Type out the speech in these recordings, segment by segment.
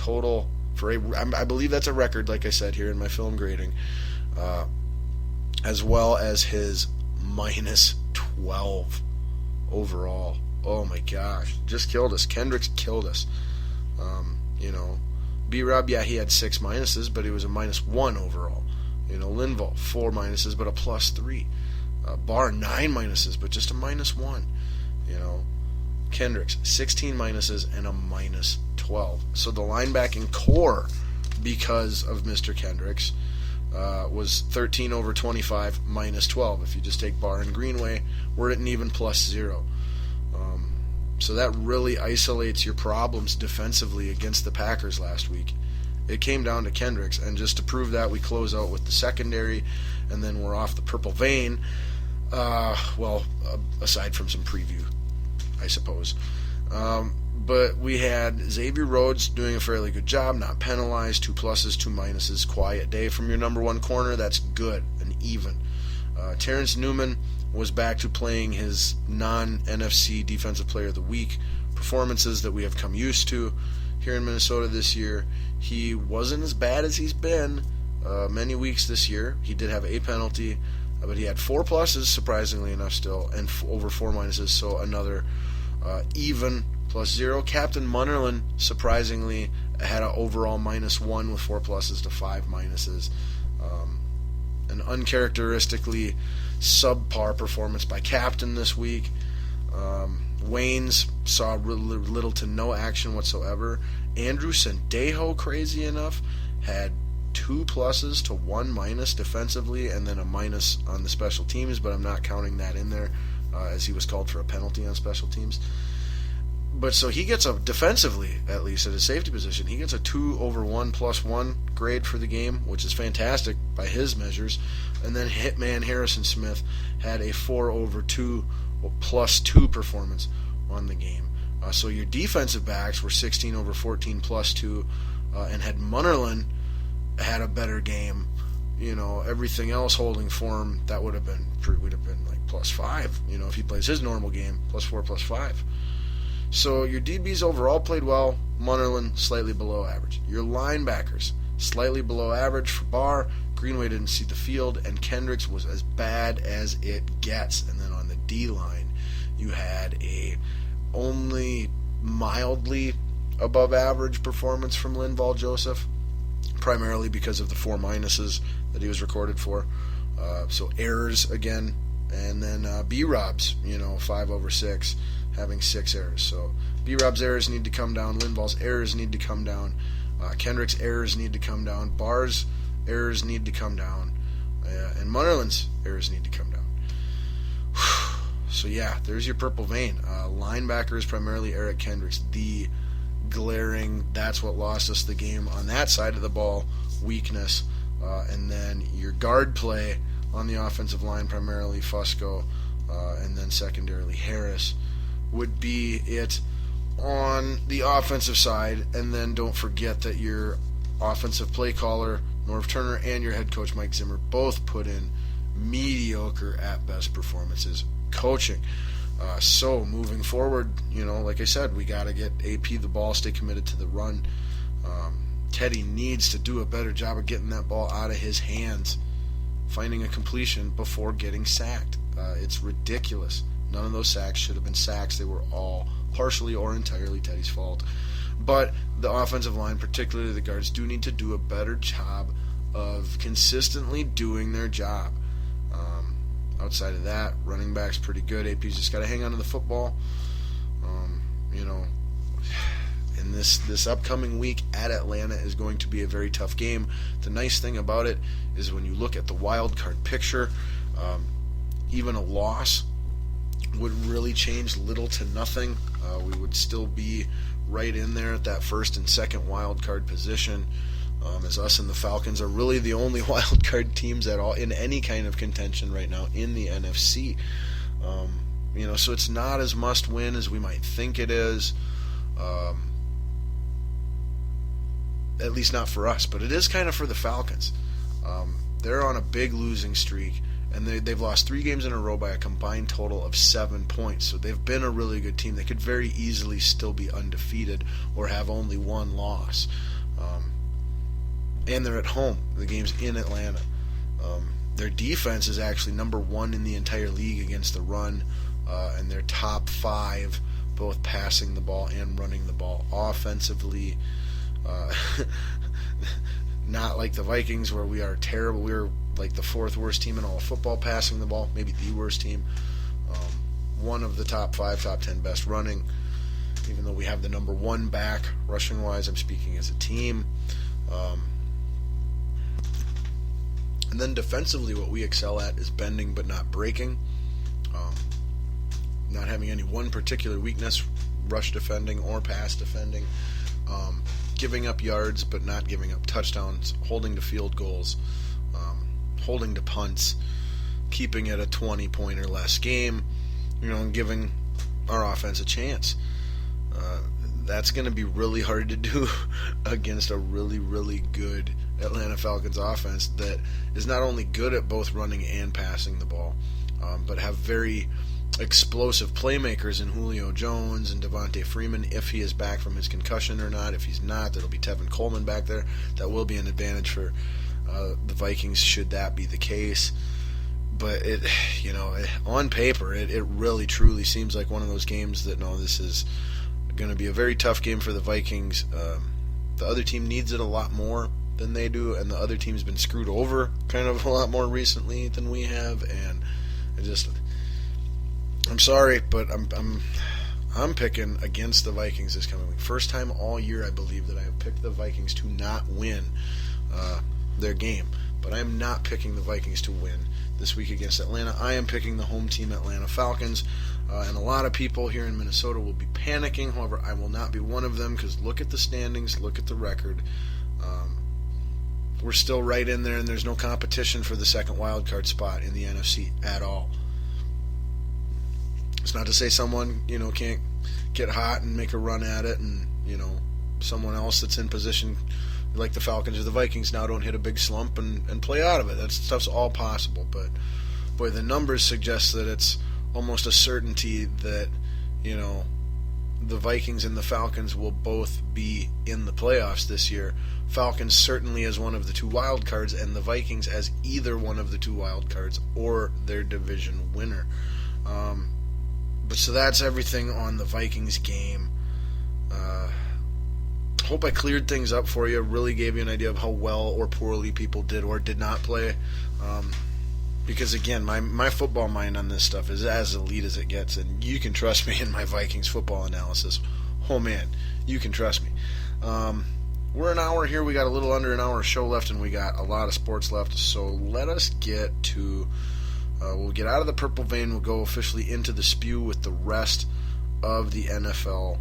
total for I believe that's a record, like I said here in my film grading, as well as his minus 12 overall. Oh my gosh, just killed us. Kendricks killed us. B-Rob, yeah, he had 6 minuses, but he was a minus 1 overall. Linval, 4 minuses, but a plus 3. Barr, 9 minuses, but just a minus 1. Kendricks, 16 minuses and a minus 12. So the linebacking core, because of Mr. Kendricks, was 13 over 25, minus 12. If you just take Barr and Greenway, we're at an even plus 0. So that really isolates your problems defensively against the Packers last week. It came down to Kendricks, and just to prove that, we close out with the secondary, and then we're off the purple vein. Aside from some preview, I suppose. But we had Xavier Rhodes doing a fairly good job, not penalized, 2 pluses, 2 minuses, quiet day from your number 1 corner. That's good and even. Terrence Newman was back to playing his non-NFC Defensive Player of the Week performances that we have come used to here in Minnesota this year. He wasn't as bad as he's been many weeks this year. He did have a penalty, but he had 4 pluses, surprisingly enough still, and over 4 minuses, so another even plus 0. Captain Munnerlyn, surprisingly, had an overall minus 1 with 4 pluses to 5 minuses. An uncharacteristically subpar performance by Captain this week. Waynes saw little to no action whatsoever. Andrew Sendejo, crazy enough, had 2 pluses to 1 minus defensively, and then a minus on the special teams, but I'm not counting that in there as he was called for a penalty on special teams. But so he gets defensively, at least at his safety position, he gets a 2 over 1 plus 1 grade for the game, which is fantastic by his measures. And then Hitman Harrison Smith had a 4 over 2 plus 2 performance on the game. So your defensive backs were 16 over 14 plus 2, and had Munnerlyn had a better game, everything else holding form, that would have been like plus 5, if he plays his normal game, plus 4, plus 5. So your DBs overall played well. Munnerlyn slightly below average. Your linebackers slightly below average for Barr. Greenway didn't see the field, and Kendricks was as bad as it gets. And then on the D-line, you had a only mildly above average performance from Linval Joseph, primarily because of the 4 minuses that he was recorded for. So errors again, and then B-Rob's, 5 over 6. Having 6 errors. So B-Rob's errors need to come down. Linval's errors need to come down. Kendrick's errors need to come down. Barr's errors need to come down. And Munnerlyn's errors need to come down. So yeah, there's your purple vein. Linebackers, primarily Eric Kendricks. The glaring, that's what lost us the game on that side of the ball, weakness. And then your guard play on the offensive line, primarily Fusco, and then secondarily Harris, would be it on the offensive side. And then don't forget that your offensive play caller, Norv Turner, and your head coach, Mike Zimmer, both put in mediocre at best performances coaching. So moving forward, like I said, we got to get AP the ball, stay committed to the run. Teddy needs to do a better job of getting that ball out of his hands, finding a completion before getting sacked. It's ridiculous. None of those sacks should have been sacks. They were all partially or entirely Teddy's fault. But the offensive line, particularly the guards, do need to do a better job of consistently doing their job. Outside of that, running back's pretty good. AP's just got to hang on to the football. And this upcoming week at Atlanta is going to be a very tough game. The nice thing about it is when you look at the wild card picture, even a loss would really change little to nothing. We would still be right in there at that first and second wild card position, as us and the Falcons are really the only wild card teams at all in any kind of contention right now in the NFC. So it's not as must win as we might think it is. At least not for us, but it is kind of for the Falcons. They're on a big losing streak, and they've lost 3 games in a row by a combined total of 7 points. So they've been a really good team. They could very easily still be undefeated or have only 1 loss. And they're at home. The game's in Atlanta. Their defense is actually number 1 in the entire league against the run, and they're top 5 both passing the ball and running the ball. Offensively, not like the Vikings where we are terrible. We're like the 4th worst team in all of football passing the ball, maybe the worst team. One of the top 5, top 10 best running, even though we have the number 1 back rushing wise. I'm speaking as a team. And then defensively, what we excel at is bending but not breaking. Not having any one particular weakness, rush defending or pass defending. Giving up yards but not giving up touchdowns. Holding to field goals. Holding to punts. Keeping it a 20-point or less game. And giving our offense a chance. That's going to be really hard to do against a really, really good Atlanta Falcons offense that is not only good at both running and passing the ball, but have very explosive playmakers in Julio Jones and Devontae Freeman if he is back from his concussion or not. If he's not, that'll be Tevin Coleman back there. That will be an advantage for the Vikings should that be the case. But on paper, it really truly seems like one of those games that this is going to be a very tough game for the Vikings. The other team needs it a lot more than they do, and the other team's been screwed over kind of a lot more recently than we have. And I'm sorry, but I'm picking against the Vikings this coming week. First time all year, I believe, that I have picked the Vikings to not win their game. But I am not picking the Vikings to win this week against Atlanta. I am picking the home team Atlanta Falcons. And a lot of people here in Minnesota will be panicking. However, I will not be one of them because look at the standings, look at the record. We're still right in there, and there's no competition for the second wild card spot in the NFC at all. It's not to say someone can't get hot and make a run at it, and someone else that's in position like the Falcons or the Vikings now don't hit a big slump and play out of it. That stuff's all possible, but boy, the numbers suggest that it's almost a certainty that the Vikings and the Falcons will both be in the playoffs this year. Falcons certainly as one of the 2 wild cards, and the Vikings as either one of the 2 wild cards or their division winner. But so that's everything on the Vikings game. Hope I cleared things up for you. Really gave you an idea of how well or poorly people did or did not play. Because again, my football mind on this stuff is as elite as it gets, and you can trust me in my Vikings football analysis. Oh man, you can trust me. We're an hour here. We got a little under an hour show left, and we got a lot of sports left. So let us get to. We'll get out of the purple vein. We'll go officially into the spew with the rest of the NFL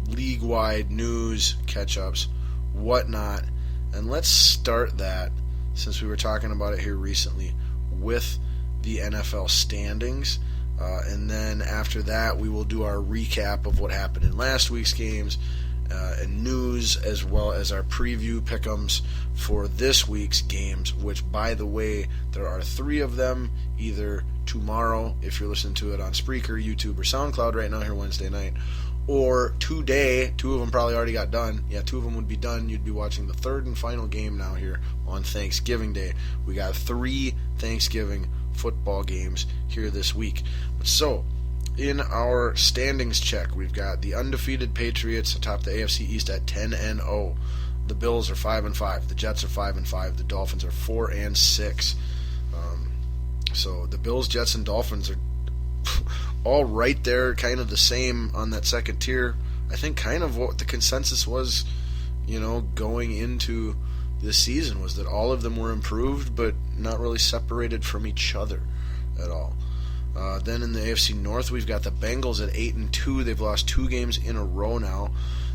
league-wide news, catch-ups, whatnot, and let's start that, since we were talking about it here recently, with the NFL standings, and then after that we will do our recap of what happened in last week's games and news, as well as our preview pick'ems for this week's games, which, by the way, there are 3 of them, either tomorrow, if you're listening to it on Spreaker, YouTube, or SoundCloud right now here Wednesday night, or today. 2 of them probably already got done. Yeah, 2 of them would be done. You'd be watching the 3rd and final game now here on Thanksgiving Day. We got 3 Thanksgiving football games here this week. So, in our standings check, we've got the undefeated Patriots atop the AFC East at 10-0. The Bills are 5-5. The Jets are 5-5. The Dolphins are 4-6. So the Bills, Jets, and Dolphins are all right there, kind of the same on that second tier. I think kind of what the consensus was, going into this season was that all of them were improved, but not really separated from each other at all. Then in the AFC North, we've got the Bengals at 8-2. They've lost 2 games in a row now.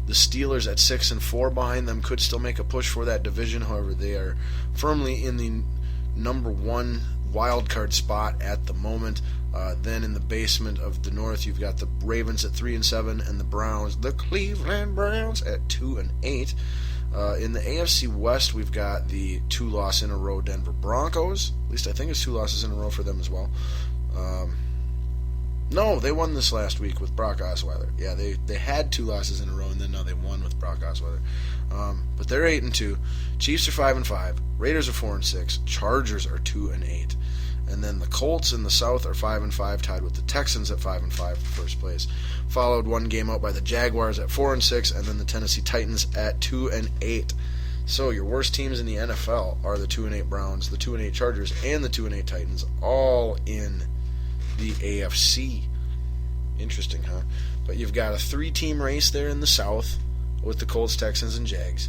The Steelers at 6-4 behind them could still make a push for that division. However, they are firmly in the number 1 wild card spot at the moment. Then in the basement of the North, you've got the Ravens at 3-7 and the Browns, the Cleveland Browns, at 2-8. In the AFC West, we've got the 2-loss in a row Denver Broncos. At least I think it's 2 losses in a row for them as well. No, they won this last week with Brock Osweiler. Yeah, they had 2 losses in a row, and then now they won with Brock Osweiler. But they're 8-2. Chiefs are 5-5. Raiders are 4-6. Chargers are 2-8. And then the Colts in the South are 5-5, tied with the Texans at 5-5 for first place. Followed one game out by the Jaguars at 4-6, and then the Tennessee Titans at 2-8. So your worst teams in the NFL are the 2-8 Browns, the 2-8 Chargers, and the 2-8 Titans, all in the AFC. Interesting, huh? But you've got a 3-team race there in the South with the Colts, Texans, and Jags.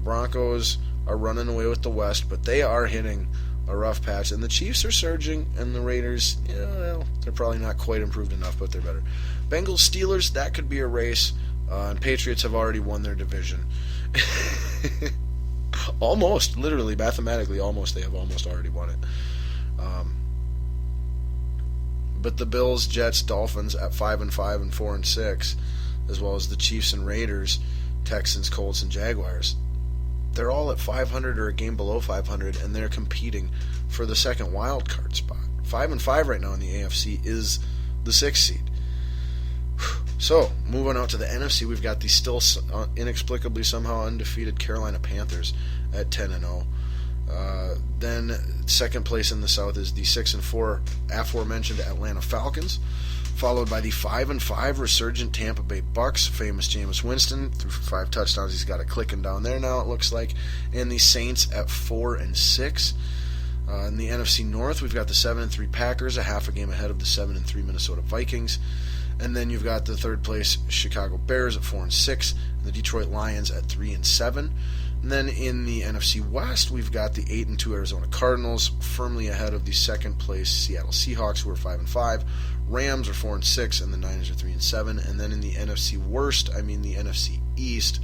Broncos are running away with the West, but they are hitting a rough patch, and the Chiefs are surging, and the Raiders, they're probably not quite improved enough, but they're better. Bengals, Steelers, that could be a race, and Patriots have already won their division. Almost, literally, mathematically, almost, they have almost already won it. But the Bills, Jets, Dolphins at 5-5 and 4-6, as well as the Chiefs and Raiders, Texans, Colts, and Jaguars, they're all at 500 or a game below 500, and they're competing for the second wild card spot. 5-5 right now in the AFC is the 6th seed. So, moving out to the NFC, we've got the still inexplicably somehow undefeated Carolina Panthers at 10-0. Then second place in the South is the 6-4 aforementioned Atlanta Falcons, followed by the 5-5 resurgent Tampa Bay Bucks, famous Jameis Winston, threw for 5 touchdowns. He's got it clicking down there now, it looks like. And the Saints at 4-6. In the NFC North, we've got the 7-3 Packers, a half a game ahead of the 7-3 Minnesota Vikings. And then you've got the third place Chicago Bears at 4-6, and the Detroit Lions at 3-7. And then in the NFC West, we've got the 8-2 Arizona Cardinals, firmly ahead of the second place Seattle Seahawks, who are 5-5. Rams are 4-6, and the Niners are 3-7. And then in the NFC Worst, the NFC East,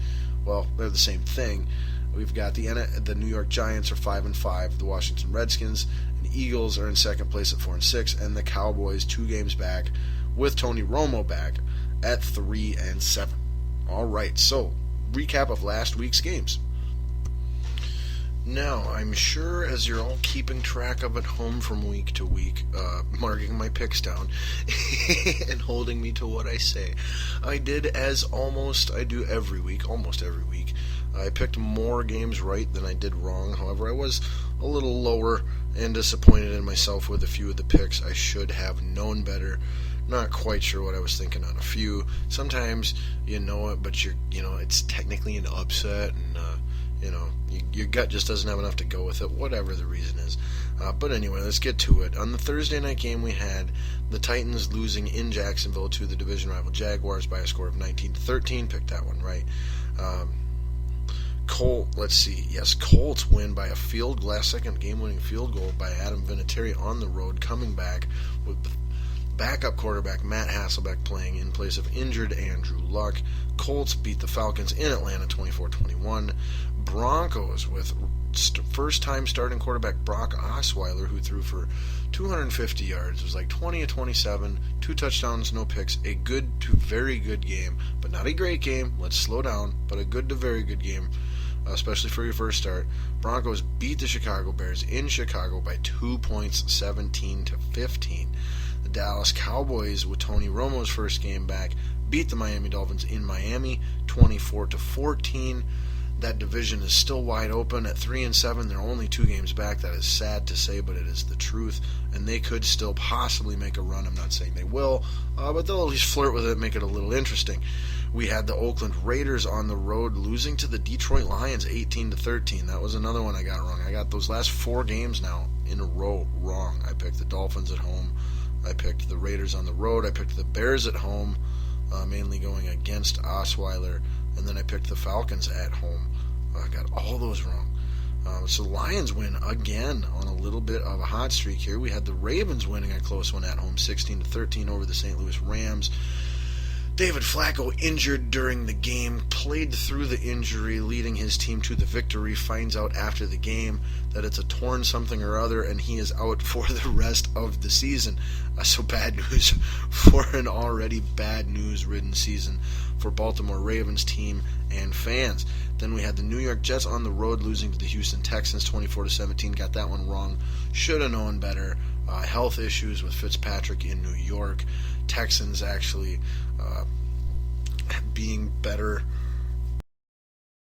well, they're the same thing. We've got the New York Giants are 5-5, the Washington Redskins and Eagles are in second place at 4-6, and the Cowboys 2 games back, with Tony Romo back, at 3-7. All right, so recap of last week's games. Now, I'm sure as you're all keeping track of at home from week to week, marking my picks down and holding me to what I say, I did as I do every week, almost every week. I picked more games right than I did wrong. However, I was a little lower and disappointed in myself with a few of the picks. I should have known better. Not quite sure what I was thinking on a few. Sometimes you know it, but it's technically an upset, and your gut just doesn't have enough to go with it, whatever the reason is. But anyway, let's get to it. On the Thursday night game, we had the Titans losing in Jacksonville to the division rival Jaguars by a score of 19-13. Picked that one right. Colts win by a last-second game-winning field goal by Adam Vinatieri on the road, coming back with backup quarterback Matt Hasselbeck playing in place of injured Andrew Luck. Colts beat the Falcons in Atlanta 24-21. Broncos with first-time starting quarterback Brock Osweiler, who threw for 250 yards. It was like 20-27, 2 touchdowns, no picks. A good to very good game, but not a great game. Let's slow down, but a good to very good game, especially for your first start. Broncos beat the Chicago Bears in Chicago by 2 points, 17-15. The Dallas Cowboys, with Tony Romo's first game back, beat the Miami Dolphins in Miami 24-14. That division is still wide open at 3-7. They're only 2 games back. That is sad to say, but it is the truth. And they could still possibly make a run. I'm not saying they will, but they'll at least flirt with it, make it a little interesting. We had the Oakland Raiders on the road losing to the Detroit Lions 18-13. That was another one I got wrong. I got those last 4 games now in a row wrong. I picked the Dolphins at home. I picked the Raiders on the road. I picked the Bears at home, mainly going against Osweiler. And then I picked the Falcons at home. I got all those wrong. So the Lions win again on a little bit of a hot streak here. We had the Ravens winning a close one at home, 16-13 over the St. Louis Rams. David Flacco, injured during the game, played through the injury, leading his team to the victory, finds out after the game that it's a torn something or other, and he is out for the rest of the season. So bad news for an already bad news-ridden season for Baltimore Ravens team and fans. Then we had the New York Jets on the road losing to the Houston Texans 24-17. Got that one wrong. Should have known better. health issues with Fitzpatrick in New York. Texans actually being better